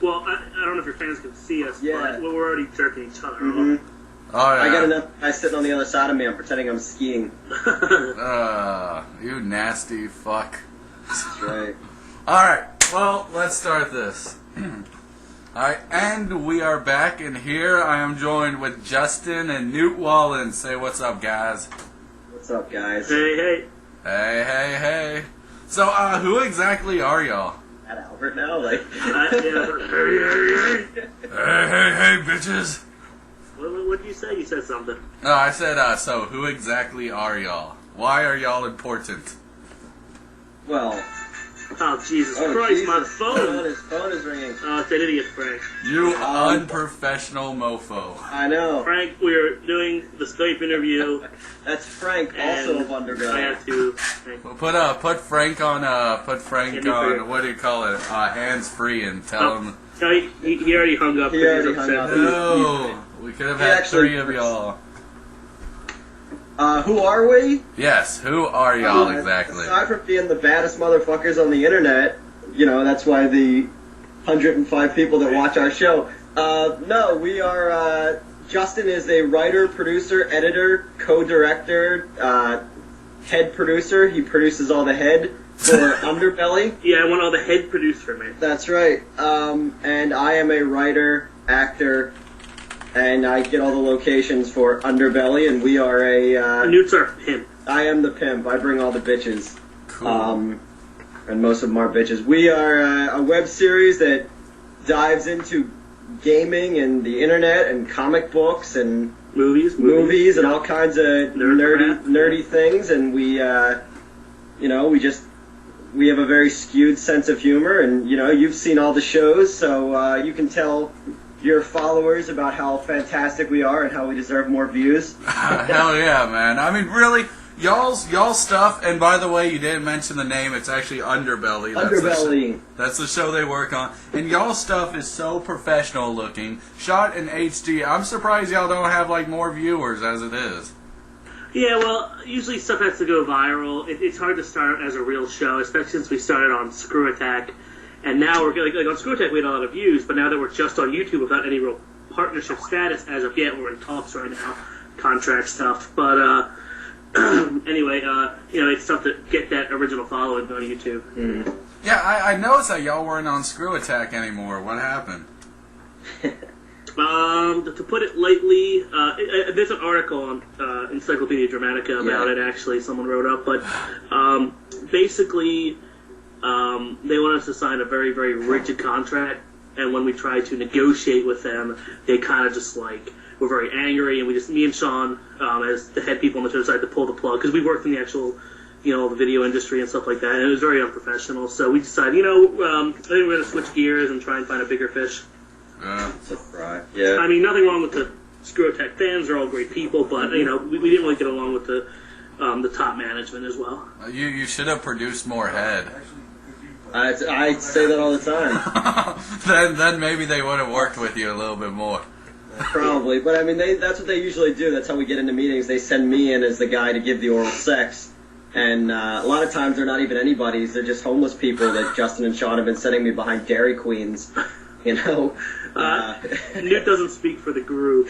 Well, I don't know if your fans can see us, but we're already jerking each other off. Oh, yeah. I got enough guys sitting on the other side of me. I'm pretending I'm skiing. You nasty fuck. That's right. Alright, well, let's start this. Alright, and we are back, and here I am joined with Justin and Newt Wallen. Say what's up, guys. What's up, guys? Hey, hey. Hey, hey, hey. So, who exactly are y'all? At Albert now? Like, Hey, hey, bitches. What did you say? You said something. No, I said, so who exactly are y'all? Why are y'all important? well... Oh, Jesus Christ, Jesus. my phone! His phone is ringing. Oh, it's an idiot, Frank. You unprofessional mofo. I know. Frank, we're doing the Skype interview. That's Frank, also of I Underbelly. have to... Well, put Frank on, what do you call it, hands free and tell him. No, he already hung up. He already hung up. No, we could have had three of y'all. Who are we? Yes, who are y'all exactly? Aside from being the baddest motherfuckers on the internet, you know, that's why the 105 people that watch our show. No, we are, Justin is a writer, producer, editor, co-director, head producer. He produces all the head for Underbelly. Yeah, I want all the head producer, man. That's right. And I am a writer, actor, and I get all the locations for Underbelly, and we are a... Newt's our pimp. I am the pimp. I bring all the bitches. Cool. And most of them are bitches. We are a web series that dives into gaming and the internet and comic books and movies and all kinds of nerdy things, and we, we have a very skewed sense of humor, and, you know, you've seen all the shows, so you can tell your followers about how fantastic we are and how we deserve more views. Hell yeah, man. I mean, really, y'all's stuff, and by the way, you didn't mention the name, it's actually Underbelly. That's the show they work on. And y'all's stuff is so professional looking, shot in HD. I'm surprised y'all don't have, like, more viewers as it is. Yeah, well, usually stuff has to go viral. It's hard to start as a real show, especially since we started on Screw Attack. And now we're like on Screw Attack we had a lot of views, but now that we're just on YouTube without any real partnership status as of yet, we're in talks right now, contract stuff. But anyway, it's tough to get that original following on YouTube. Mm. Yeah, I noticed that y'all weren't on Screw Attack anymore. What happened? To put it lightly, there's an article on Encyclopedia Dramatica about it. Actually, someone wrote up, but basically. They want us to sign a very, very rigid contract, and when we try to negotiate with them, they kind of just were very angry, and me and Sean, as the head people on the show, decided to pull the plug, because we worked in the actual, the video industry and stuff like that, and it was very unprofessional, so we decided, I think we're going to switch gears and try and find a bigger fish. Right. Yeah. I mean, nothing wrong with the Screw Attack fans, they're all great people, but, we didn't really get along with the top management as well. You should have produced more head. I say that all the time. then maybe they would have worked with you a little bit more. Probably, but I mean, that's what they usually do. That's how we get into meetings. They send me in as the guy to give the oral sex, and a lot of times they're not even anybody's. They're just homeless people that Justin and Sean have been sending me behind Dairy Queens. Newt doesn't speak for the group.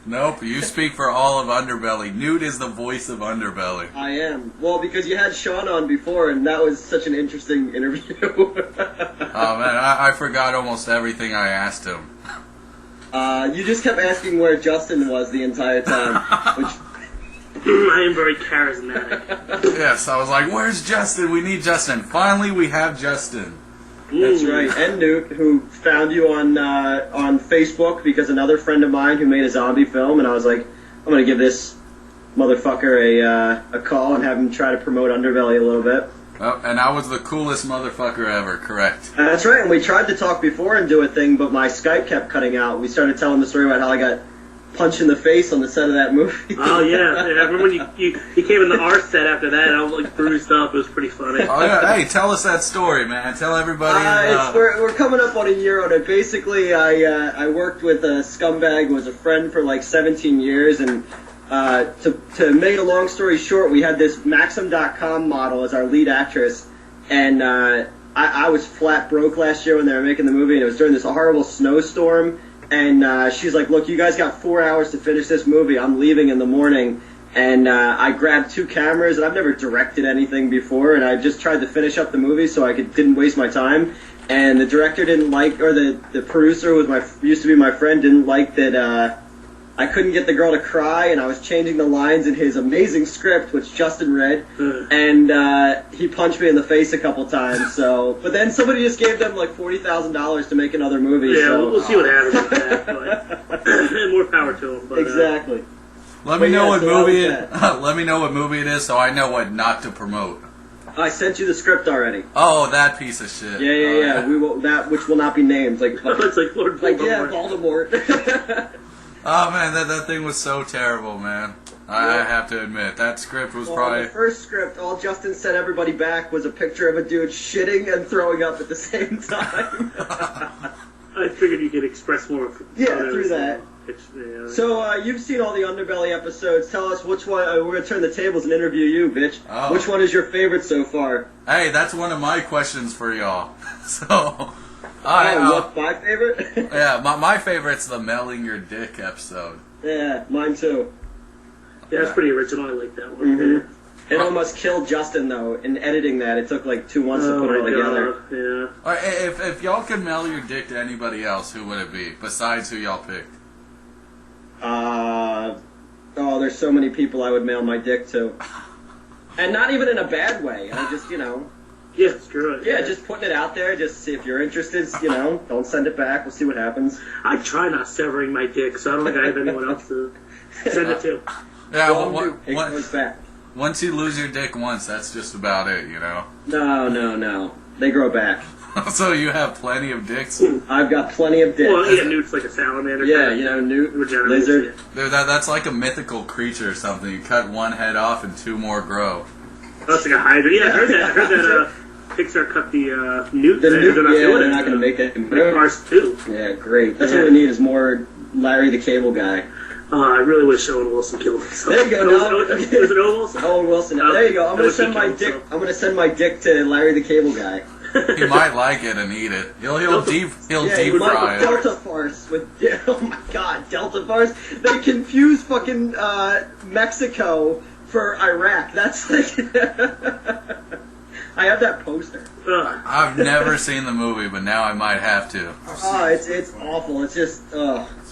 Nope, you speak for all of Underbelly. Newt is the voice of Underbelly. I am. Well, because you had Sean on before, and that was such an interesting interview. Oh, man, I forgot almost everything I asked him. You just kept asking where Justin was the entire time, which... I am very charismatic. Yes, I was like, where's Justin? We need Justin. Finally, we have Justin. That's right, and Newt, who found you on Facebook because another friend of mine who made a zombie film, and I was like, I'm going to give this motherfucker a call and have him try to promote Underbelly a little bit. Oh, and I was the coolest motherfucker ever, correct. That's right, and we tried to talk before and do a thing, but my Skype kept cutting out. We started telling the story about how I got punched in the face on the set of that movie. Oh, yeah. I remember when you came in the art set after that, and I was bruised up. It was pretty funny. Oh, yeah. Hey, tell us that story, man. Tell everybody. We're coming up on a year on it. Basically, I worked with a scumbag who was a friend for 17 years, and to make a long story short, we had this Maxim.com model as our lead actress, and I was flat broke last year when they were making the movie, and it was during this horrible snowstorm. And she's like, "Look, you guys got 4 hours to finish this movie. I'm leaving in the morning." And I grabbed 2 cameras, and I've never directed anything before, and I just tried to finish up the movie so I didn't waste my time. And the director didn't like, or the producer, who used to be my friend, didn't like that I couldn't get the girl to cry, and I was changing the lines in his amazing script, which Justin read, and he punched me in the face a couple times. So, but then somebody just gave them like $40,000 to make another movie. Yeah, so. we'll see what happens with that. But, and more power to him. But, exactly. Let me know what movie let me know what movie it is, so I know what not to promote. I sent you the script already. Oh, that piece of shit. Yeah. Right. We will which will not be named. Like it's like Lord Voldemort. Voldemort. Oh man, that thing was so terrible, man. I have to admit, that script was probably... The first script, all Justin sent everybody back was a picture of a dude shitting and throwing up at the same time. I figured you could express more. Through that. So, you've seen all the Underbelly episodes. Tell us which one... we're going to turn the tables and interview you, bitch. Oh. Which one is your favorite so far? Hey, that's one of my questions for y'all. So... what's my favorite? Yeah, my favorite's the Melting Your Dick episode. Yeah, mine too. Yeah, that's pretty original. I like that one. Mm-hmm. It almost killed Justin, though, in editing that. It took like 2 months to put it all together. Yeah. All right, if y'all could mail your dick to anybody else, who would it be, besides who y'all picked? There's so many people I would mail my dick to. And not even in a bad way. I just, Yeah, screw it. Yeah, just putting it out there, just see if you're interested, don't send it back, we'll see what happens. I try not severing my dick, so I don't think I have anyone else to send it to. Yeah, once you lose your dick once, that's just about it, No. They grow back. So you have plenty of dicks? I've got plenty of dicks. Well, yeah, Newt's like a salamander. Yeah, Newt, lizard. Dude, that's like a mythical creature or something. You cut one head off and 2 more grow. That's like a hydra. Yeah, I heard that Pixar cut the Newt. They're not going to make it. Cars 2. Yeah, great. That's what we need is more Larry the Cable Guy. I really wish Owen Wilson killed himself. There you go. Was it Owen Wilson? Owen Wilson. There you go. I'm going to send my dick to Larry the Cable Guy. He might like it and eat it. He'll deep fry it. Delta Farce with oh my god, Delta Farce. They confuse fucking Mexico for Iraq. That's like I have that poster. I've never seen the movie, but now I might have to. Oh, it's awful. It's just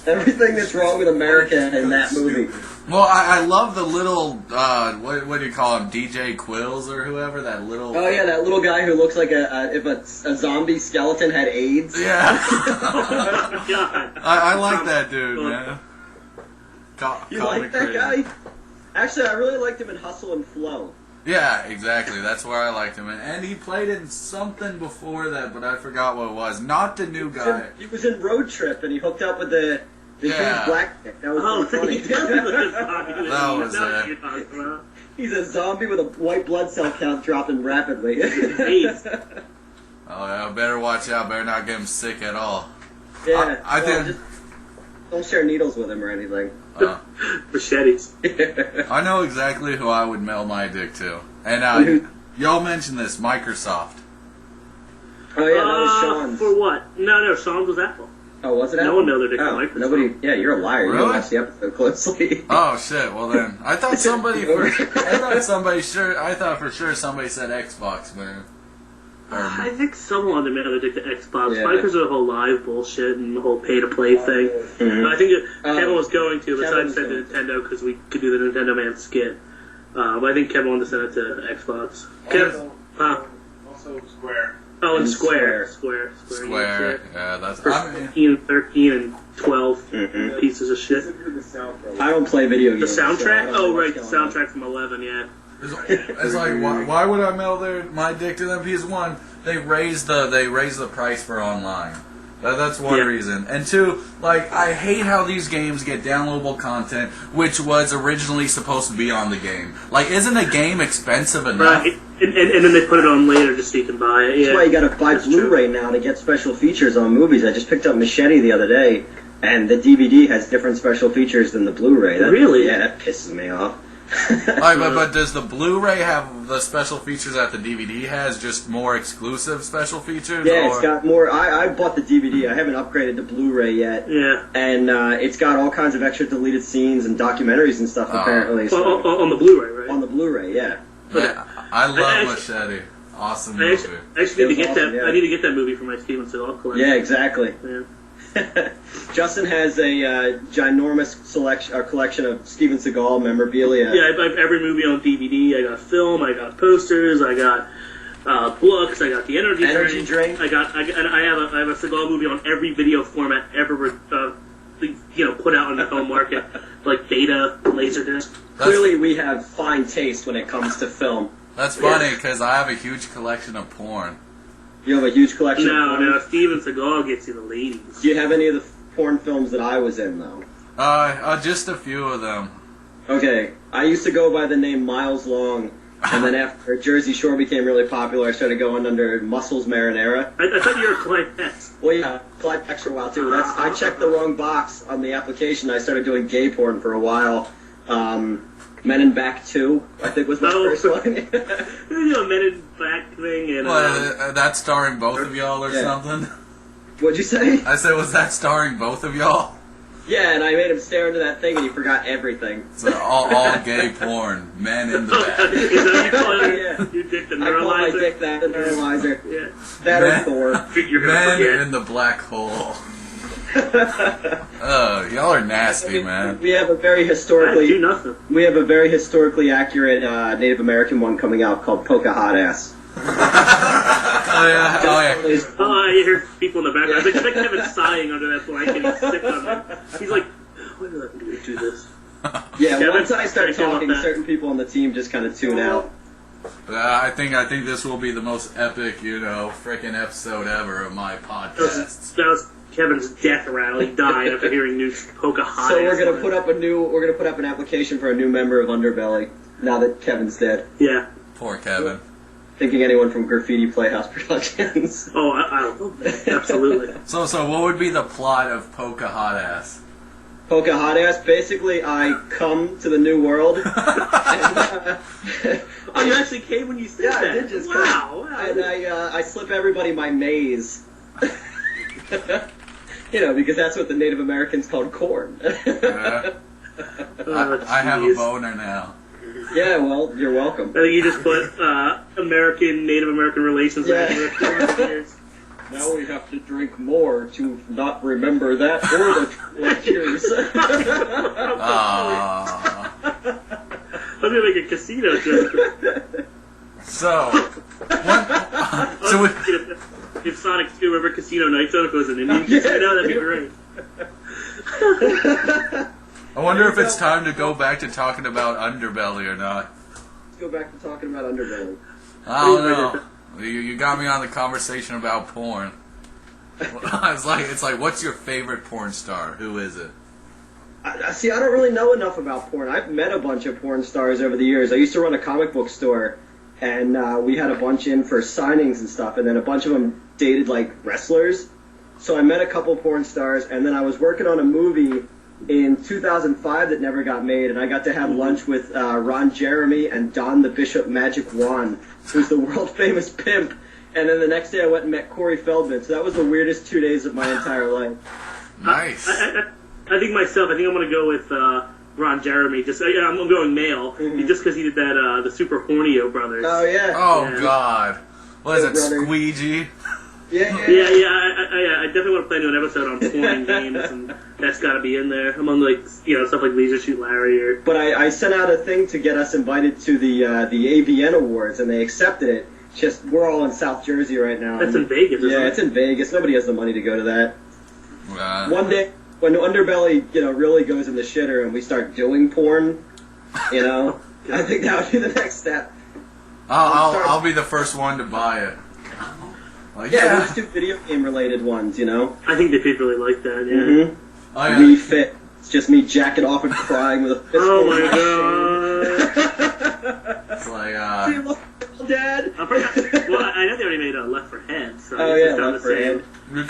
everything that's wrong with America in that movie. Well, I love the little, what do you call him, DJ Quills or whoever, that little... Oh yeah, that little guy who looks like if a zombie skeleton had AIDS. Yeah. Oh my god. I like that dude, man. You like that guy? Actually, I really liked him in Hustle and Flow. Yeah, exactly. That's where I liked him. And he played in something before that, but I forgot what it was. Not the new guy. He was in Road Trip, and he hooked up with the huge black chick. That was funny. That was it. He's a zombie with a white blood cell count dropping rapidly. Oh yeah, better watch out. Better not get him sick at all. Yeah, I think. Just don't share needles with him or anything. Machetes. I know exactly who I would mail my dick to. And y'all mentioned this, Microsoft. Oh yeah, that was Sean's. For what? No, Sean's was Apple. Oh, was it Apple? No one mailed their dick to Microsoft. Nobody. Yeah, you're a liar. Really? You don't watch the episode closely. Oh shit! Well then, I thought for sure somebody said Xbox, man. I think someone mailed their dick to Xbox. Yeah. Probably because of the whole live bullshit and the whole pay-to-play thing. Mm-hmm. I think Kevin was going to, but decided to send it to Nintendo because we could do the Nintendo Man skit. But I think Kevin wanted to send it to Xbox. Also Square. Oh, and Square. Yeah, that's... 13, and 12 pieces of shit. I don't play video games. The soundtrack? So the soundtrack from 11, yeah. It's like, why would I mail my dick to them? Because one, they raised the price for online. That's one reason. And two, I hate how these games get downloadable content, which was originally supposed to be on the game. Isn't a game expensive enough? Right. And then they put it on later just so you can buy it. Yeah. That's why you gotta buy Blu-ray now to get special features on movies. I just picked up Machete the other day, and the DVD has different special features than the Bluray. Really? Yeah, that pisses me off. But does the Blu-ray have the special features that the DVD has? Just more exclusive special features? Yeah, it's got more. I bought the DVD. I haven't upgraded to Blu-ray yet. Yeah. And it's got all kinds of extra deleted scenes and documentaries and stuff, apparently. So. On the Blu-ray, right? On the Blu-ray, yeah. I love Machete. Awesome movie. I actually need to get awesome, that. yeah. I need to get that movie for my Steven Seagal collection. Yeah, exactly. Yeah. Justin has a ginormous collection of Steven Seagal memorabilia. Yeah, I have every movie on DVD. I got film. I got posters. I got books. I got the energy drink. I have a Seagal movie on every video format ever put out on the film market, like Beta, Laserdisc. Clearly, we have fine taste when it comes to film. That's funny because I have a huge collection of porn. You have a huge collection of porn? No, Steven Seagal gets you the ladies. Do you have any of the porn films that I was in, though? Just a few of them. Okay, I used to go by the name Miles Long, and then after Jersey Shore became really popular, I started going under Muscles Marinara. I thought you were Clyde Pex. Well, yeah, Clyde Pex for a while, too. I checked the wrong box on the application. I started doing gay porn for a while. Men in Back 2, I think was my first one. You know, Men in Black thing, and that's starring both of y'all or something? What'd you say? I said, was that starring both of y'all? Yeah, and I made him stare into that thing, and he forgot everything. So all gay porn, men in the back. Is that what you call it? Yeah. Your dick the I call my neuralizer? dick that, the neuralizer. Yeah. That or Thor. You're gonna Men forget. in the black hole. Y'all are nasty, man. We have a very I historically. do nothing. We have a very historically accurate Native American one coming out called Polka Hot Ass. Oh yeah. Oh, I hear people in the background. I expect Kevin sighing under that blanket. He's sick on it. He's like, why did I do this? Yeah, Kevin, once I start how do you feel talking, about that? certain people on the team just kind of tune out. I think this will be the most epic, frickin' episode ever of my podcast. That was Kevin's death rattle. He died after hearing new Polka Hot So Ass we're gonna line. put up an application for a new member of Underbelly now that Kevin's dead. Yeah. Poor Kevin. Thinking anyone from Graffiti Playhouse Productions. Oh, I love that. Absolutely. So what would be the plot of Polka Hot Ass? Polka Hot Ass. Basically, I come to the new world. And, Oh, you actually came when you said that? I did just wow. come. And I slip everybody my maze. Because that's what the Native Americans called corn. Yeah. I have a boner now. Yeah, well, you're welcome. I think you just put Native American relations. Yeah. Now we have to drink more to not remember that or the years. I'm gonna make a casino joke. If Sonic 2 remember Casino Night Zone, if it was an Indian casino, that'd be great. I wonder if it's time to go back to talking about Underbelly or not. Let's go back to talking about Underbelly. I don't know. You got me on the conversation about porn. It's like, what's your favorite porn star? Who is it? I don't really know enough about porn. I've met a bunch of porn stars over the years. I used to run a comic book store, and we had a bunch in for signings and stuff, and then a bunch of them dated, wrestlers. So I met a couple porn stars, and then I was working on a movie in 2005 that never got made, and I got to have lunch with Ron Jeremy and Don the Bishop Magic Wand, who's the world-famous pimp. And then the next day I went and met Corey Feldman, so that was the weirdest 2 days of my entire life. Nice. I think I'm going to go with Ron Jeremy. I'm going male, just because he did that, the Super Hornio Brothers. Oh, yeah. Oh, God. What is it, Squeegee? Yeah. I definitely want to play an episode on porn games, and that's got to be in there, among, stuff like Leisure Suit Larry or... But I sent out a thing to get us invited to the AVN Awards, and they accepted it. Just, we're all in South Jersey right now. That's in Vegas, isn't it? Yeah, it's in Vegas. Nobody has the money to go to that. One day, when Underbelly, really goes in the shitter and we start doing porn, I think that would be the next step. I'll be the first one to buy it. We'll just do video game related ones, I think they'd really like that, yeah. Mm-hmm. Oh, yeah. We fit. It's just me jacking off and crying with a fistful Oh of my god. It's like, Do you love Dad? Well, I know they already made a Left for Head, so Oh, it's yeah, done Left the for same.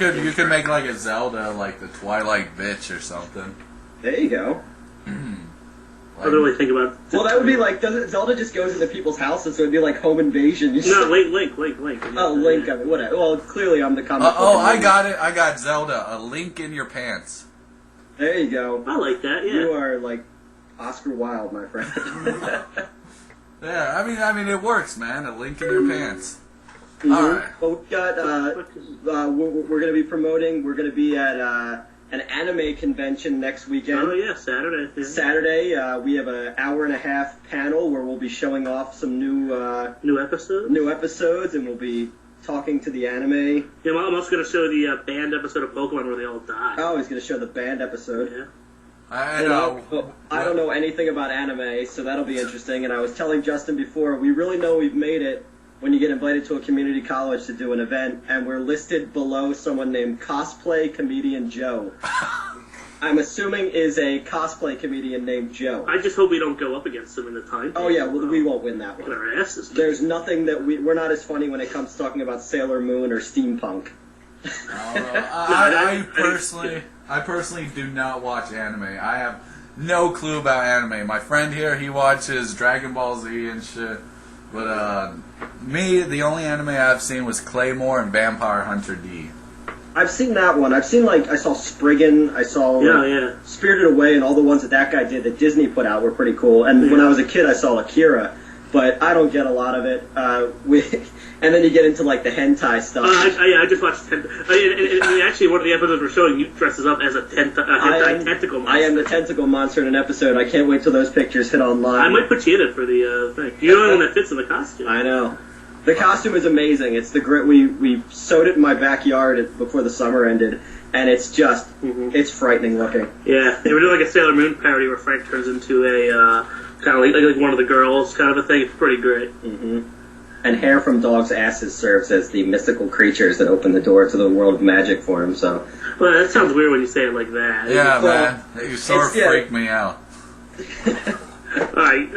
Head. you could make like a Zelda, like the Twilight Bitch or something. There you go. I don't really think about. Well, that would be like, doesn't Zelda just goes into people's houses, so it'd be like home invasion? No, Link. Oh, Link. I mean, whatever. Well, clearly I'm the comic. I got it. I got Zelda. A link in your pants. There you go. I like that. Yeah. You are like Oscar Wilde, my friend. Yeah, I mean, it works, man. A link in your pants. Mm-hmm. All right. Well, we've got. We're going to be promoting. We're going to be at an anime convention next weekend. Oh yeah, Saturday. Yeah. Saturday, we have an hour and a half panel where we'll be showing off some new episodes, and we'll be talking to the anime. Yeah, I'm also going to show the banned episode of Pokemon where they all die. Oh, he's going to show the banned episode. Yeah. I don't know anything about anime, so that'll be interesting. And I was telling Justin before, we really know we've made it when you get invited to a community college to do an event, and we're listed below someone named Cosplay Comedian Joe. I'm assuming is a cosplay comedian named Joe. I just hope we don't go up against him in the time. Oh yeah, well, we won't win that one. Get our asses. There's nothing that we're not as funny when it comes to talking about Sailor Moon or steampunk. I personally do not watch anime. I have no clue about anime. My friend here, he watches Dragon Ball Z and shit. But me, the only anime I've seen was Claymore and Vampire Hunter D. I've seen that one. I've seen, I saw Spriggan, I saw Spirited Away, and all the ones that guy did that Disney put out were pretty cool. And when I was a kid, I saw Akira, but I don't get a lot of it. And then you get into, the hentai stuff. I just watched and actually, one of the episodes we're showing, you dresses up as a hentai tentacle monster. I am the tentacle monster in an episode. I can't wait till those pictures hit online. I might put you in it for the thing. You're the only one that fits in the costume. I know. The costume is amazing. It's the grit. We sewed it in my backyard before the summer ended, and it's just it's frightening looking. Yeah, they were doing a Sailor Moon parody where Frank turns into a kind of like one of the girls kind of a thing. It's pretty great. Mm-hmm. And hair from dogs' asses serves as the mystical creatures that open the door to the world of magic for him. So. Well, that sounds weird when you say it like that. Yeah, man, you sort of freak me out. All right,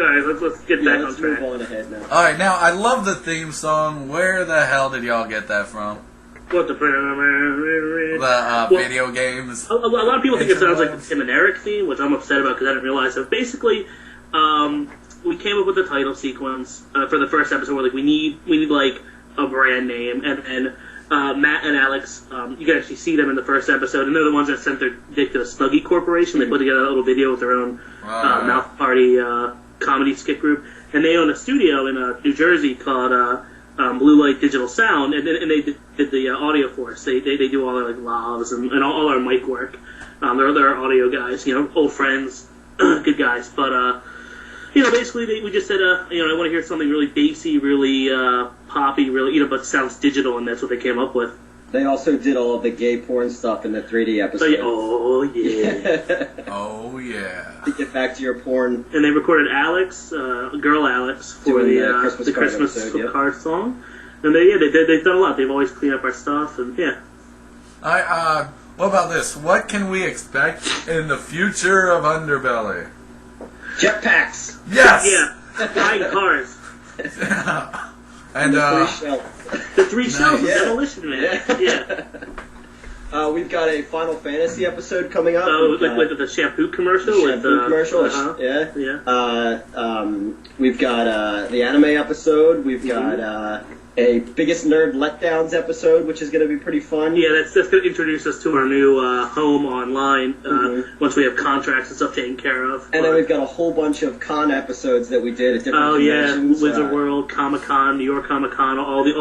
let's get back on track. Move on ahead now. All right, now I love the theme song. Where the hell did y'all get that from? What the video games. A lot of people think it sounds like the Tim and Eric theme, which I'm upset about because I didn't realize. So basically, we came up with the title sequence for the first episode. Where we need a brand name, and Matt and Alex, you can actually see them in the first episode, and they're the ones that sent their dick to the Snuggie Corporation. They put together a little video with their own mouth party comedy skit group, and they own a studio in New Jersey called Blue Light Digital Sound, and they did the audio for us. They do all our lavs and all our mic work. They're audio guys, old friends, good guys, but. Basically, we just said, I want to hear something really bassy, really poppy, really, but sounds digital, and that's what they came up with. They also did all of the gay porn stuff in the 3D episode. Oh, yeah. Oh, yeah. To get back to your porn. And they recorded Alex, girl Alex, for the Christmas card song. And they've done a lot. They've always cleaned up our stuff, and yeah. What about this? What can we expect in the future of Underbelly? Jetpacks. Yes. Yeah. Flying cars. And the three shells. Demolition Man. Yeah. We've got a Final Fantasy episode coming up. Oh, with the shampoo commercial. Commercial. Yeah. We've got the anime episode. We've got a Biggest Nerd Letdowns episode, which is going to be pretty fun. Yeah, that's going to introduce us to our new home online once we have contracts and stuff taken care of. And then we've got a whole bunch of con episodes that we did at different conventions. Wizard World, Comic Con, New York Comic Con, all these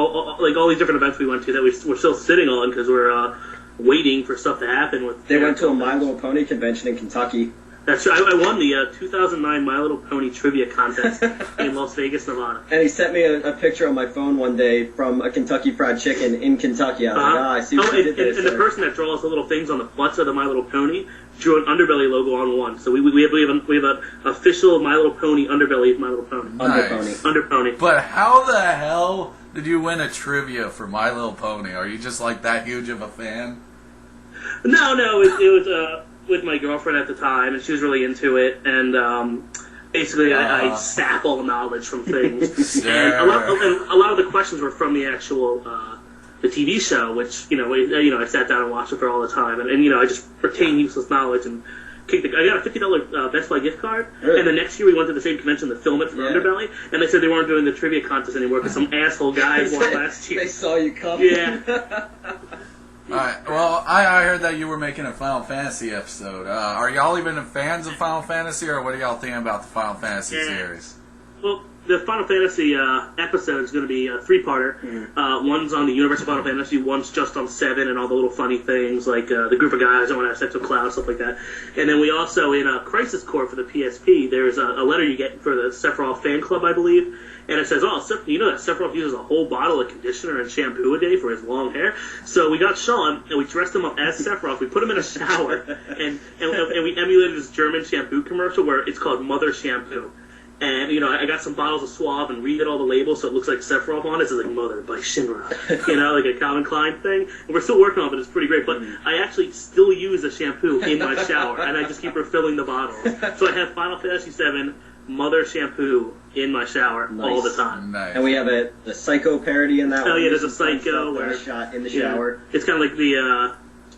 different events we went to that we're still sitting on because we're waiting for stuff to happen. They went to a My Little Pony convention in Kentucky. That's right. I won the 2009 My Little Pony trivia contest in Las Vegas, Nevada. And he sent me a picture on my phone one day from a Kentucky Fried Chicken in Kentucky. I was like, I see what you did there. And the person that draws the little things on the butts of the My Little Pony drew an Underbelly logo on one. So we have an official My Little Pony Underbelly My Little Pony. Nice. Underpony. But how the hell did you win a trivia for My Little Pony? Are you just that huge of a fan? No, it was with my girlfriend at the time, and she was really into it, and basically I sap all knowledge from things. And a lot of the questions were from the actual the TV show, which I sat down and watched with her all the time, and I just retain useless knowledge and I got a $50 Best Buy gift card, Really? and the next year we went to the same convention to film it for Underbelly, and they said they weren't doing the trivia contest anymore because some asshole guy won last year. They saw you come. Yeah. Alright, well, I heard that you were making a Final Fantasy episode. Are y'all even fans of Final Fantasy, or what are y'all thinking about the Final Fantasy series? Well, the Final Fantasy episode is going to be a three-parter. One's on the universe of Final Fantasy, one's just on 7 and all the little funny things, like the group of guys that want to have sex with Cloud, stuff like that. And then we also, in Crisis Core for the PSP, there's a letter you get for the Sephiroth fan club, I believe. And it says, you know that Sephiroth uses a whole bottle of conditioner and shampoo a day for his long hair? So we got Sean, and we dressed him up as Sephiroth. We put him in a shower, and we emulated this German shampoo commercial where it's called Mother Shampoo. And, I got some bottles of Suave and redid all the labels so it looks like Sephiroth on it. It's like Mother by Shinra, like a Calvin Klein thing. And we're still working on it. It's pretty great. But I actually still use the shampoo in my shower, and I just keep refilling the bottles. So I have Final Fantasy VII Mother Shampoo in my shower all the time. Nice. And we have the Psycho parody in that one. Oh, yeah, there's a Psycho where shot in the shower. It's kind of like the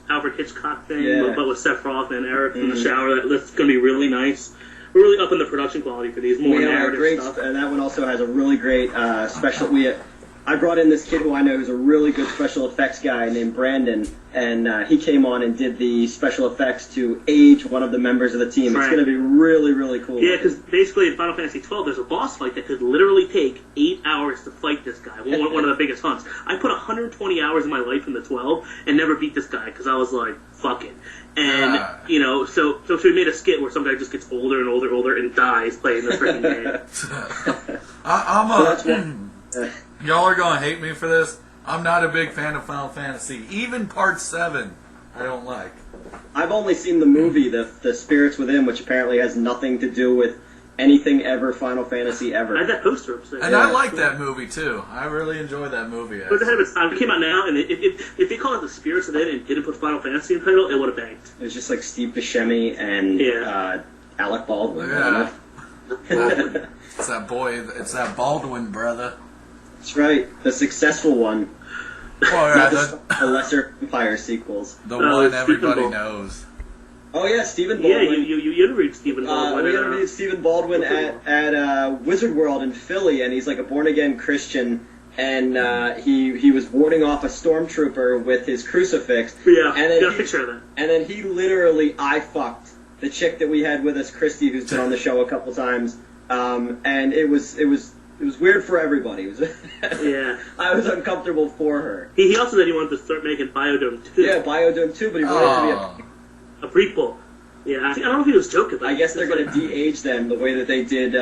Alfred Hitchcock thing, but with Sephiroth and Eric in the shower. That's going to be really nice. We're really upping the production quality for these more narrative stuff. And that one also has a really great special. I brought in this kid who I know who's a really good special effects guy named Brandon, and he came on and did the special effects to age one of the members of the team. It's going to be really, really cool. Yeah, because basically in Final Fantasy XII, there's a boss fight that could literally take 8 hours to fight this guy, one of the biggest hunts. I put 120 hours of my life into 12 and never beat this guy because I was like, fuck it. And, so we made a skit where some guy just gets older and older and dies playing this freaking game. Y'all are going to hate me for this. I'm not a big fan of Final Fantasy. Even Part 7, I don't like. I've only seen the movie, The Spirits Within, which apparently has nothing to do with anything ever Final Fantasy ever. I had that poster up. And I like that movie, too. I really enjoy that movie. But ahead of its time. It came out now, and if they called it The Spirits Within and didn't put Final Fantasy in the title, it would have banged. It was just like Steve Buscemi and Alec Baldwin. Yeah. It's that Baldwin brother. That's right, the successful one. Not the lesser Empire sequels. The one everybody knows. Oh yeah, Stephen Baldwin. Yeah, you interviewed Stephen Baldwin. We interviewed Stephen Baldwin at Wizard World in Philly, and he's like a born-again Christian, and he was warding off a stormtrooper with his crucifix. Yeah, and then got a picture of that. And then he literally eye-fucked the chick that we had with us, Christy, who's been on the show a couple times, and it was weird for everybody. Yeah. I was uncomfortable for her. He also said he wanted to start making Biodome 2. Yeah, Biodome 2, but he wanted it to be a prequel. Yeah, I don't know if he was joking. I guess they're going to de-age them the way that they did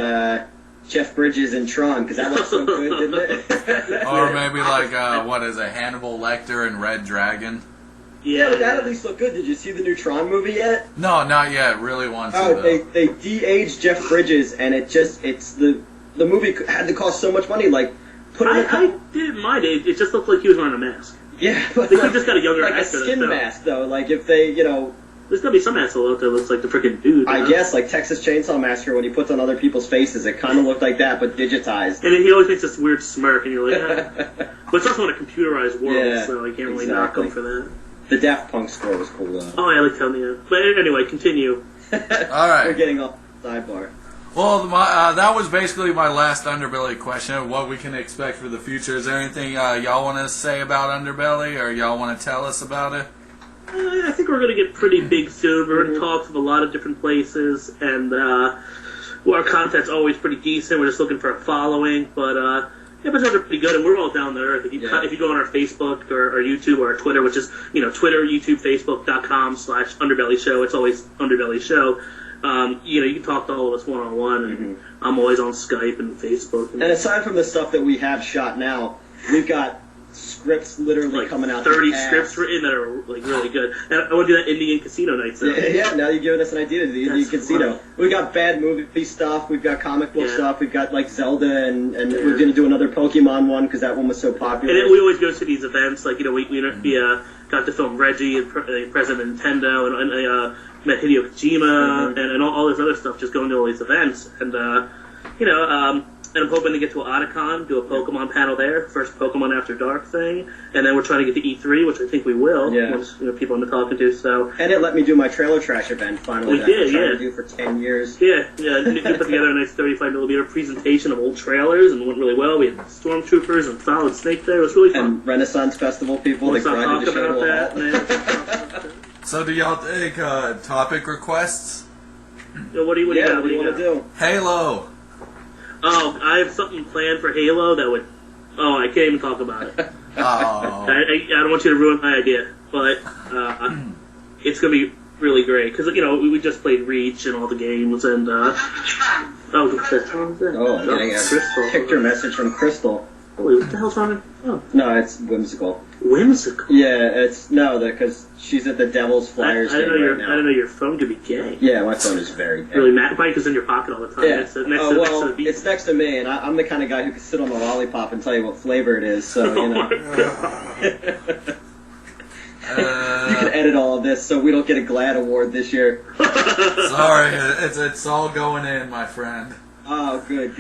Jeff Bridges in Tron, because that looked so good, didn't it? Or maybe like, Hannibal Lecter and Red Dragon. Yeah, but that at least looked good. Did you see the new Tron movie yet? No, not yet. Really want to, though. They de-aged Jeff Bridges, and the movie had to cost so much money, like... I didn't mind it. It just looked like he was wearing a mask. Yeah, but... They just got a younger actor. Like a skin mask, though. Like, if they, There's gonna be some asshole out there that looks like the freaking dude. I guess, like Texas Chainsaw Massacre, when he puts on other people's faces, it kind of looked like that, but digitized. And then he always makes this weird smirk, and you're like, But it's also in a computerized world, so you can't really knock him for that. The Daft Punk score was cool, though. Oh, I like telling you. But anyway, continue. All right. We're getting off the sidebar. Well, that was basically my last Underbelly question of what we can expect for the future. Is there anything y'all want to say about Underbelly, or y'all want to tell us about it? I think we're going to get pretty big soon. We're going to talk from a lot of different places, and our content's always pretty decent. We're just looking for a following, but episodes are pretty good, and we're all down to earth. If you go on our Facebook or YouTube or our Twitter, which is Twitter, YouTube, Facebook.com/Underbelly Show. It's always Underbelly Show. You can talk to all of us one-on-one, and I'm always on Skype and Facebook. And aside from the stuff that we have shot now, we've got scripts literally coming out. 30 scripts written that are really good. And I want to do that Indian Casino night. So. Yeah, now you've given us an idea to the Indian Casino. We've got bad movie stuff. We've got comic book stuff. We've got like Zelda, and we're going to do another Pokemon one because that one was so popular. And then we always go to these events. Like we got to film Reggie and President of Nintendo, and met Hideo Kojima and all this other stuff. Just going to all these events, and And I'm hoping to get to Otakon, do a Pokemon panel there, first Pokemon After Dark thing, and then we're trying to get to E3, which I think we will, once people I'm talking to. So. And it let me do my Trailer Trash event finally. We did, trying to do for 10 years. Yeah. We put together a nice 35mm presentation of old trailers, and it went really well. We had Stormtroopers and Solid Snake there. It was really fun. And Renaissance Festival people. Let's they not cried talk to the about show. that, man. So do y'all take topic requests? What do you What do you want to do? Halo. Oh, I have something planned for Halo that would... Oh, I can't even talk about it. Oh. I don't want you to ruin my idea, but it's going to be really great. Because, we just played Reach and all the games, and... what was that? Oh, I'm getting a Crystal. picture message from Crystal. Wait, what the hell's wrong? Oh. No, it's Whimsical. Whimsical? Yeah, it's... No, because she's at the Devil's Flyers I game didn't right know now. your phone could be gay. Yeah, my phone is very gay. Really mad. Mike is in your pocket all the time. Yeah. Next to the beat. It's next to me, and I'm the kind of guy who can sit on the lollipop and tell you what flavor it is, so, Oh my God. You can edit all of this so we don't get a GLAAD award this year. Sorry, it's all going in, my friend. Oh, good.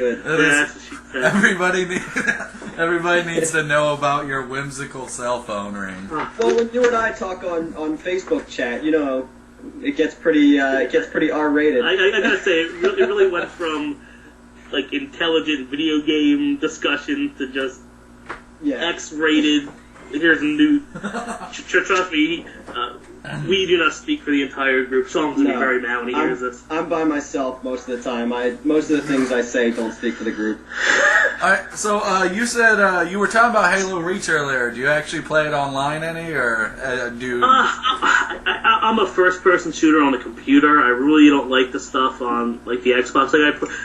Everybody needs to know about your whimsical cell phone ring. Well, when you and I talk on Facebook chat, it gets pretty R-rated. I gotta say, it really went from like intelligent video game discussion to just X-rated. Here's a new. Trust me, we do not speak for the entire group. Sean's gonna be very mad when he hears this. I'm by myself most of the time. Most of the things I say don't speak for the group. Alright, so you said you were talking about Halo Reach earlier. Do you actually play it online any, or do? I'm a first-person shooter on the computer. I really don't like the stuff on like the Xbox.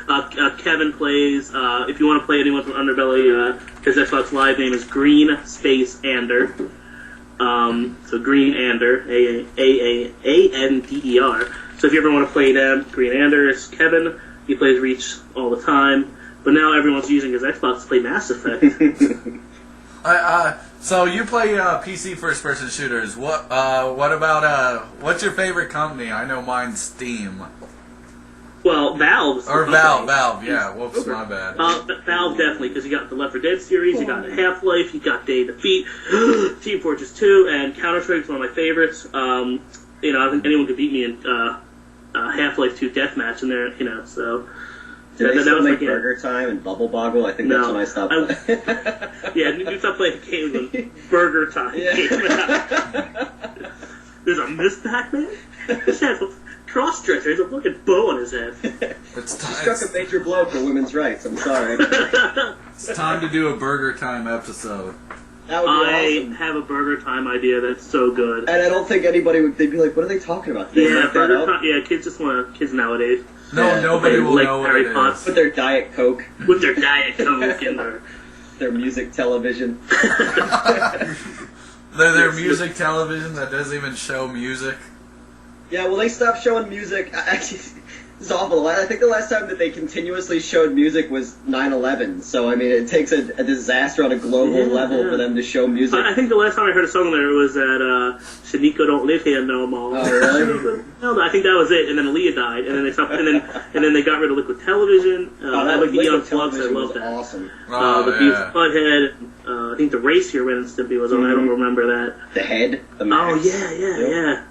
Like Kevin plays. If you want to play anyone from Underbelly, his Xbox Live name is Green Space Ander. So Green Ander, A-N-D-E-R. So if you ever want to play them, Green Ander is Kevin. He plays Reach all the time. But now everyone's using his Xbox to play Mass Effect. So you play PC first-person shooters. What about what's your favorite company? I know mine's Steam. Well, Valve. Valve. Yeah. Whoops, my bad. Valve definitely, because you got the Left 4 Dead series, you got Half-Life, you got Day of Defeat, Team Fortress 2, and Counter-Strike's one of my favorites. I think anyone could beat me in Half-Life 2 Deathmatch in there, so... Did they still make Burger Time and Bubble Boggle? I think that's when I stopped playing. Yeah, you stopped playing games when Burger Time came out. There's a Miss Pac-Man? This has a cross-dresser. There's a fucking bow on his head. Struck a major blow for women's rights. I'm sorry. It's time to do a Burger Time episode. That would be awesome. I have a Burger Time idea that's so good. And I don't think anybody would... They'd be like, what are they talking about? Burger Time... Yeah, kids nowadays. Nobody will know what it is. With their Diet Coke. With their Diet Coke and their music television. Their music television that doesn't even show music. Yeah, well, they stopped showing music. It's awful. I think the last time that they continuously showed music was 9/11. So, I mean, it takes a disaster on a global level for them to show music. I think the last time I heard a song there was that Shaniko Don't Live Here No More. Oh, really? No, I think that was it. And then Aaliyah died, and then they stopped, and then they got rid of Liquid Television. I like the Young Plugs. I love that. Awesome. The Beast Butthead. I think the Race Here Ren and Stimpy was on. I don't remember that. The Head. The Max. Oh yeah.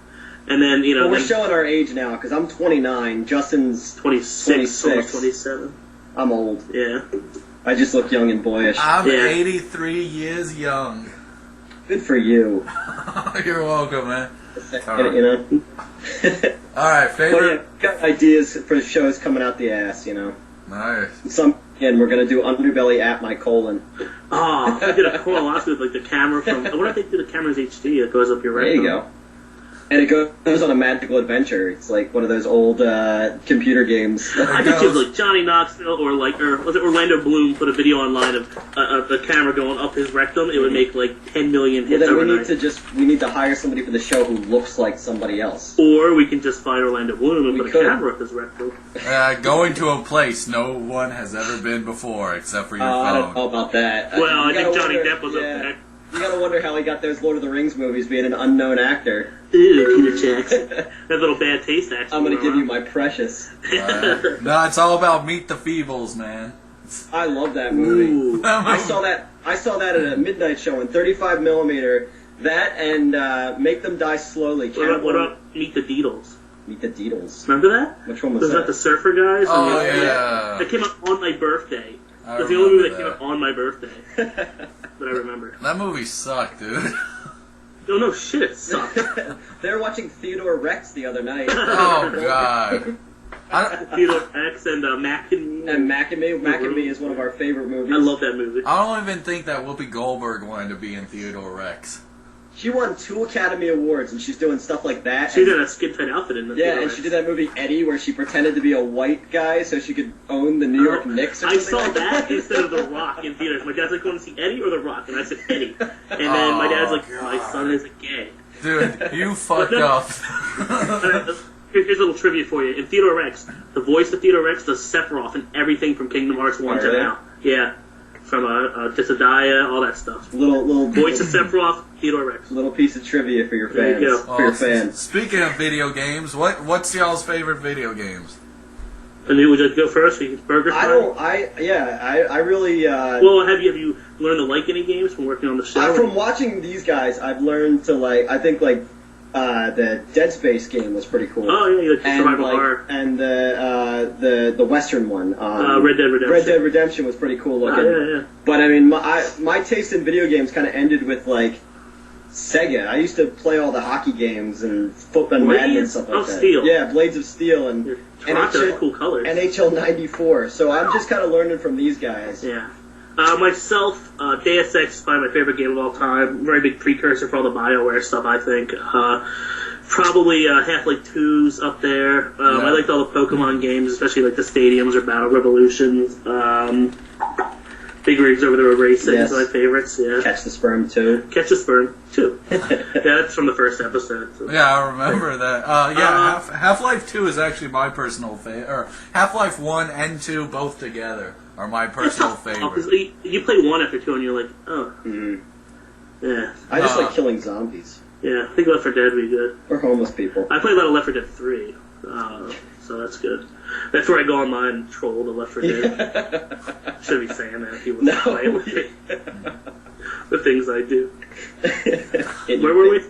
And then, Well, we're showing our age now, because I'm 29. Justin's 26. Almost 27. I'm old. Yeah. I just look young and boyish. I'm 83 years young. Good for you. You're welcome, man. Alright, favorite... got ideas for shows coming out the ass, Nice. We're going to do Underbelly at my colon. Oh, I did a colonoscopy with the camera from... What if they do the camera's HD? It goes up your rectum. There you go. And it goes on a magical adventure. It's like one of those old computer games. I bet you like Johnny Knoxville or was it Orlando Bloom put a video online of the camera going up his rectum. It would make like 10 million hits overnight. We need to hire somebody for the show who looks like somebody else. Or we can just find Orlando Bloom and put a camera up his rectum. Going to a place no one has ever been before except for your phone. I don't know about that. Well, I think Johnny Depp was up there. You gotta wonder how he got those Lord of the Rings movies being an unknown actor. Ew, Peter Jackson. That little bad taste, actually. I'm gonna give you my precious. No, it's all about Meet the Feebles, man. I love that movie. Ooh. I saw that at a midnight show in 35 millimeter. That and Make Them Die Slowly. What about Meet the Deedles? Meet the Deedles. Remember that? Which one was that? that? The surfer guys? Oh, yeah. That came out on my birthday. I That's the only movie remember that came out on my birthday. That I remember. That movie sucked, dude. Oh, no shit, it sucked. They were watching Theodore Rex the other night. Oh, God. Theodore X and Mac and Me. And Mac and Me. Mac and Me is one of our favorite movies. I love that movie. I don't even think that Whoopi Goldberg wanted to be in Theodore Rex. She won 2 Academy Awards, and she's doing stuff like that. She did a skin-tight outfit in the Yeah, and she did that movie Eddie, where she pretended to be a white guy so she could own the New York Knicks. Or I something saw like that instead of The Rock in theaters. My dad's like, "Going to see Eddie or The Rock?" And I said Eddie. And then my dad's like, "My son is a gay." Dude, you fucked up. Here's a little trivia for you. In Theodore Rex, the voice of Theodore Rex does Sephiroth and everything from Kingdom Hearts 1 to now. Yeah. From Disadiah, all that stuff. Little Voice of Sephiroth, Theodore Rex. Little piece of trivia for your There fans. you go. For your fans. Speaking of video games, what's y'all's favorite video games? And would you go first? Burger time? I really. Well, have you learned to like any games from working on the show? From watching these guys, I've learned to like. I think the Dead Space game was pretty cool. Oh yeah, like survival horror. And the Western one. Red Dead Redemption. Red Dead Redemption was pretty cool looking. Yeah. But I mean, my taste in video games kind of ended with like Sega. I used to play all the hockey games and football and Madden and stuff like that. Steel. Yeah, Blades of Steel and NHL, cool colors. NHL '94. So I'm just kind of learning from these guys. Yeah. Myself, Deus Ex is probably my favorite game of all time. Very big precursor for all the BioWare stuff, I think. Probably Half-Life 2's up there. I liked all the Pokemon games, especially like the Stadiums or Battle Revolutions. Big Rigs Over the Road Racing is my favorites. Yeah. Catch the Sperm 2. Catch the Sperm 2. Yeah, that's from the first episode. So. Yeah, I remember that. Half-Life 2 is actually my personal favorite. Or Half-Life 1 and 2 both together are my personal favorites. You play 1 after 2 and you're like, oh. Mm-hmm. Yeah. I just like killing zombies. Yeah, I think Left 4 Dead would be good. Or homeless people. I play a lot of Left 4 Dead 3, so that's good. That's where I go online and troll the Left 4 Dead. Shouldn't be saying that. People play it with me. The things I do. Where were we?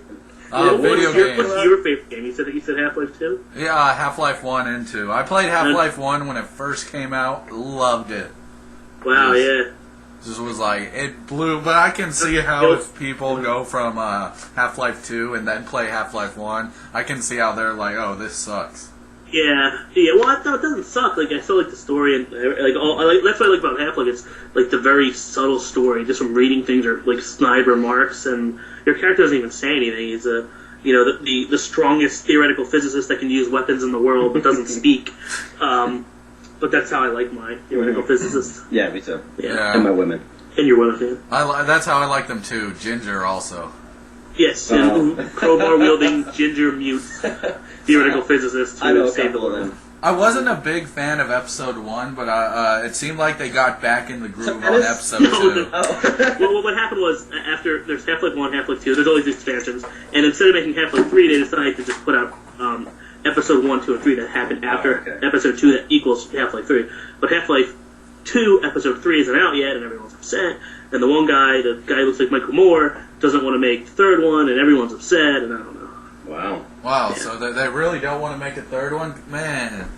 Video games. What's your favorite game? You said Half-Life 2? Yeah, Half-Life 1 and 2. I played Half-Life 1 when it first came out. Loved it. Wow, yeah. Just was like, it blew, but I can see how if people go from Half-Life 2 and then play Half-Life 1, I can see how they're like, oh, this sucks. Yeah. Well, no, it doesn't suck. Like, I still like the story, and that's what I like about Half-Life. It's like the very subtle story, just from reading things or like snide remarks, and your character doesn't even say anything. He's the strongest theoretical physicist that can use weapons in the world, but doesn't speak. But that's how I like my theoretical physicists. Yeah, me too. Yeah. And my women. And your women, yeah. That's how I like them too. Ginger also. Yes, and crowbar-wielding ginger mute theoretical physicists I know who a save the couple of world. them. I wasn't a big fan of episode 1, but it seemed like they got back in the groove on episode 2. Well, what happened was, after there's Half-Life 1, Half-Life 2, there's all these expansions, and instead of making Half-Life 3, they decided to just put out episode 1, 2, and 3 that happened after episode 2 that equals Half-Life 3. But Half-Life 2, episode 3 isn't out yet, and everyone's upset. And the guy who looks like Michael Moore, doesn't want to make the third one, and everyone's upset, and I don't know. Wow. Wow, so they really don't want to make a third one? Man.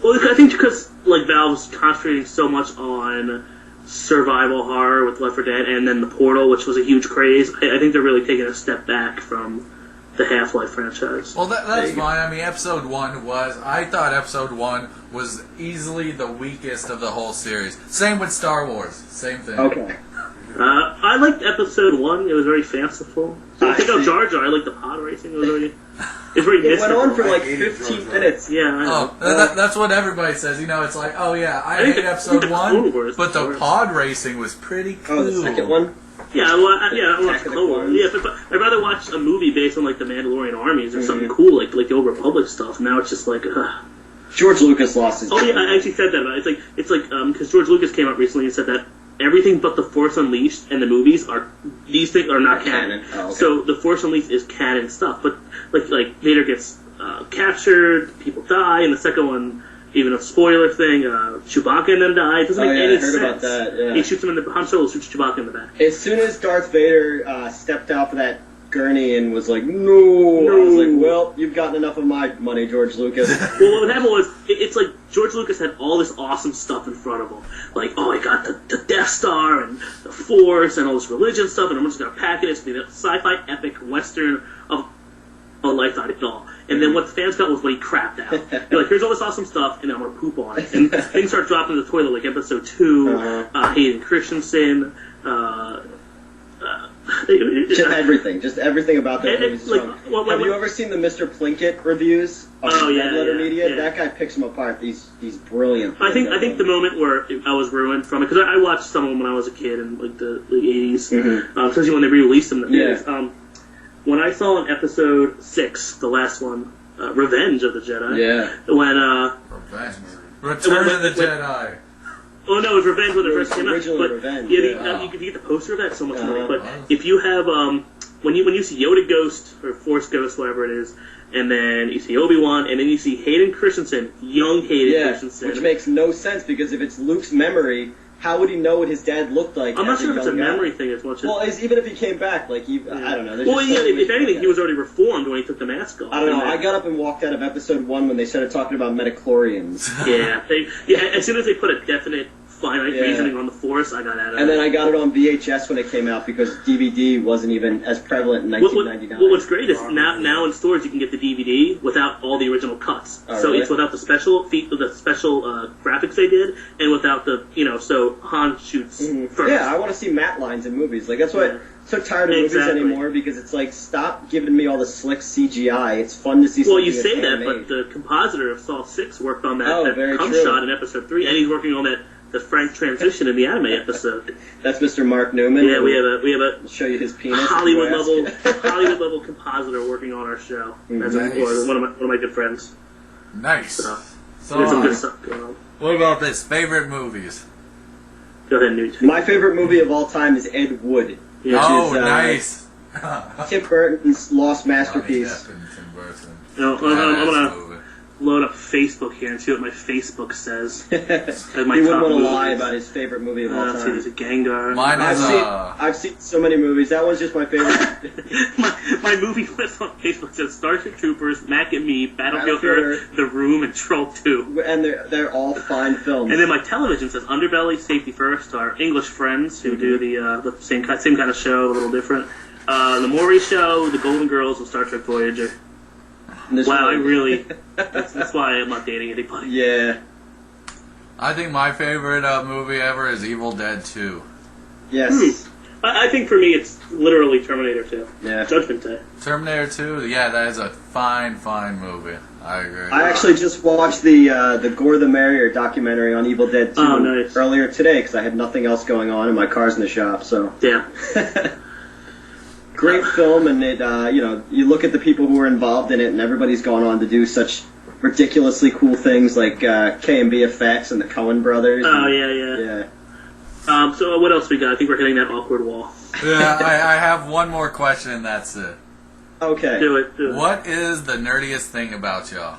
Well, I think because Valve's concentrating so much on survival horror with Left 4 Dead, and then the Portal, which was a huge craze, I think they're really taking a step back from the Half-Life franchise. Well, that's fine. I mean, episode 1 I thought episode 1 was easily the weakest of the whole series. Same with Star Wars. Same thing. Okay. I liked episode 1. It was very fanciful. So I think of Jar Jar. I liked the pod racing. It was very It went on for like 15 minutes. Yeah, I know. That's what everybody says. It's like, oh yeah, I hate episode 1, but the pod racing was pretty cool. Oh, the second one? Yeah, I watched Clone Wars. Yeah, I'd rather watch a movie based on like the Mandalorian armies or something cool, like the Old Republic stuff. Now it's just like, George Lucas lost his. Oh yeah, I actually said that about it. It's like because George Lucas came out recently and said that everything but the Force Unleashed and the movies these things are not canon. Oh, okay. So the Force Unleashed is canon stuff, but like Vader gets captured, people die, and the second one, even a spoiler thing, Chewbacca and them die. It doesn't make any sense. About that, yeah. He shoots him in the... Han Solo shoots Chewbacca in the back. As soon as Darth Vader stepped off of that gurney and was like, no, I was like, well, you've gotten enough of my money, George Lucas. Well, what happened was, it's like George Lucas had all this awesome stuff in front of him. Like, oh, I got the Death Star and the Force and all this religion stuff, and I'm just going to pack it. It's going to be the sci-fi epic western of a lifetime at all. And then what the fans got was what he crapped out. You're like, here's all this awesome stuff, and I'm going to poop on it. And things start dropping in the toilet, like Episode 2, Hayden Christensen, just everything about that movie is wrong. Have you ever seen the Mr. Plinkett reviews of Red Letter Media? Yeah. That guy picks him apart. He's brilliant. I think the moment where I was ruined from it, because I watched some of them when I was a kid in like the 80s, especially when they re-released them in the 80s. When I saw in Episode 6, the last one, Revenge of the Jedi, when Return of the Jedi. Oh no, it was Revenge when it first came out. Originally Revenge. Yeah, you can get the poster of that, so much money. But if you have when you see Yoda Ghost or Force Ghost, whatever it is, and then you see Obi-Wan, and then you see Hayden Christensen, young Hayden Christensen, which makes no sense because if it's Luke's memory, how would he know what his dad looked like? I'm not sure if it's a memory thing as much as... Well, even if he came back, like, I don't know. Well, if anything, he was already reformed when he took the mask off. I don't know. I got up and walked out of Episode 1 when they started talking about midichlorians. As soon as they put a definite finite reasoning on the Force, I got out of it. And then I got it on VHS when it came out because DVD wasn't even as prevalent in 1999. Well, what's great is now in stores you can get the DVD without all the original cuts. It's without the special graphics they did, and without the so Han shoots first. Yeah, I want to see matte lines in movies. Like that's what. I'm so tired of movies anymore because it's like stop giving me all the slick CGI. It's fun to see. Well, you say that, but the compositor of Saw 6 worked on that cum shot in Episode 3, and he's working on the Frank transition in the anime episode. That's Mr. Mark Newman. Yeah, we have a I'll show you his penis. Hollywood level compositor working on our show. That's one of my good friends. Nice. So there's some good stuff going on. What about this? Favorite movies? Go ahead, Newt. My favorite movie of all time is Ed Wood. Nice. Tim Burton's lost masterpiece. I'm gonna load up Facebook here and see what my Facebook says. He wouldn't want to lie about his favorite movie of all time. See, there's a Gengar. Mine is I've seen so many movies. That one's just my favorite. my movie list on Facebook says Starship Troopers, Mac and Me, Battlefield Earth, The Room, and Troll 2. And they're all fine films. And then my television says Underbelly, Safety First, our English friends who do the same kind of show, a little different. The Maury Show, The Golden Girls, and Star Trek Voyager. Wow, I really... That's why I'm not dating anybody. Yeah. I think my favorite movie ever is Evil Dead 2. Yes. I think for me it's literally Terminator 2. Yeah. Judgment Day. Terminator 2, yeah, that is a fine movie. I agree. I actually just watched the Gore the Merrier documentary on Evil Dead 2 earlier today because I had nothing else going on and my car's in the shop, so... Yeah. Great film, and it you look at the people who were involved in it, and everybody's gone on to do such ridiculously cool things like K&B Effects and the Coen Brothers. Oh yeah. So what else we got? I think we're hitting that awkward wall. Yeah, I have one more question, and that's it. Okay. Do it. What is the nerdiest thing about y'all?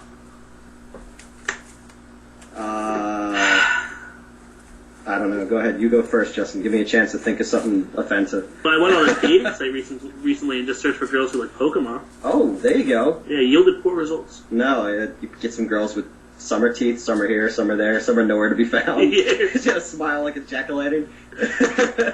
I don't know. Go ahead. You go first, Justin. Give me a chance to think of something offensive. But I went on a dating site recently and just searched for girls who like Pokemon. Oh, there you go. Yeah, yielded poor results. No, you get some girls with some are teeth, some are here, some are there, some are nowhere to be found. Yeah. Just smile like it's ejaculating. The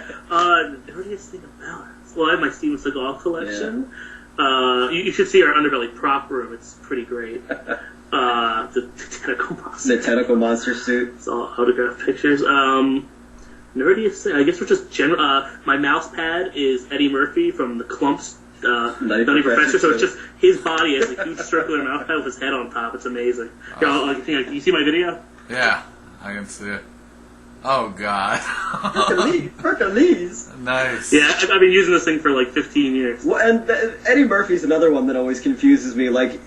nerdiest thing about it. Well, I have my Steven Seagal collection. Yeah. You should see our Underbelly prop room. It's pretty great. The tentacle monster. The tentacle monster suit. It's all autographed pictures. Nerdiest thing, I guess we're just general. My mouse pad is Eddie Murphy from the Clumps Nutty Professor. So it's just his body as a huge circular mouse pad with his head on top. It's amazing. Can you see my video? Yeah, I can see it. Oh God. Hercules. Nice. Yeah, I've been using this thing for like 15 years. Well, and Eddie Murphy's another one that always confuses me. Like,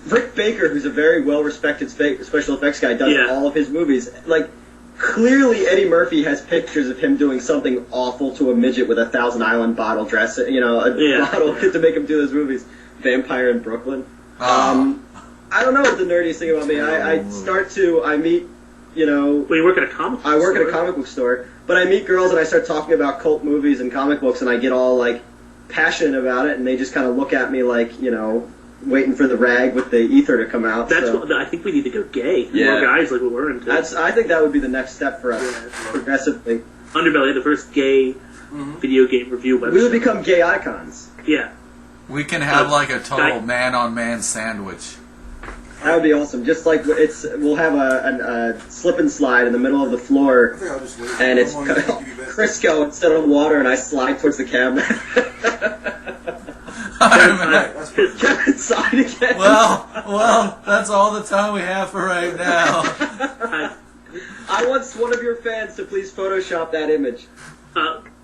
Rick Baker, who's a very well-respected special effects guy, does all of his movies. Like, clearly Eddie Murphy has pictures of him doing something awful to a midget with a Thousand Island bottle dress, bottle to make him do those movies. Vampire in Brooklyn. I don't know what the nerdiest thing about me. I meet, you know. Well, you work at a comic book I work store. at a comic book store, but I meet girls and I start talking about cult movies and comic books, and I get all like passionate about it, and they just kind of look at me like, you know, waiting for the rag with the ether to come out. That's what I think we need to go gay. Yeah. More guys like what we're into. I think that would be the next step for us, progressively. Underbelly, the first gay video game review website. We would become gay icons. Yeah. We can have like a total man-on-man sandwich. That would be awesome. Just like we'll have a slip and slide in the middle of the floor, and it's Crisco instead of water, and I slide towards the cabinet. Kevin side again. Well, that's all the time we have for right now. I want one of your fans to please Photoshop that image.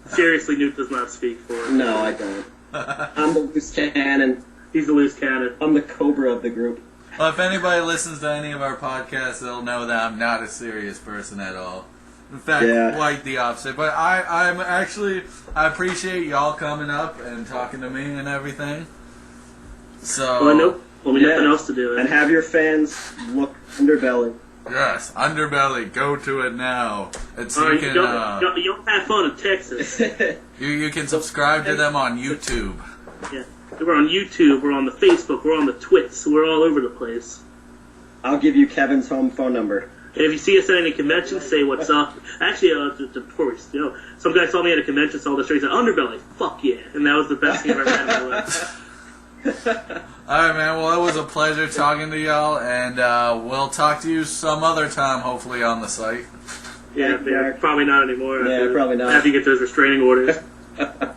Seriously, Newt does not speak for it. No, I don't. I'm the loose cannon. He's the loose cannon. I'm the cobra of the group. Well, if anybody listens to any of our podcasts, they'll know that I'm not a serious person at all. In fact, quite the opposite. But I appreciate y'all coming up and talking to me and everything. So. Well, I know. Well, we nothing else to do. And have your fans look Underbelly. Yes, Underbelly. Go to it now. It's you don't have fun in Texas. you can subscribe to them on YouTube. Yeah. We're on YouTube, we're on the Facebook, we're on the Twits, we're all over the place. I'll give you Kevin's home phone number. And if you see us at any convention, say what's up. Actually, before we, some guy saw me at a convention, saw the shirt, he said, Underbelly, fuck yeah. And that was the best thing I've ever had in my life. Alright, man, well, it was a pleasure talking to y'all, and we'll talk to you some other time, hopefully, on the site. Yeah, probably not anymore. Yeah, probably not. After you get those restraining orders.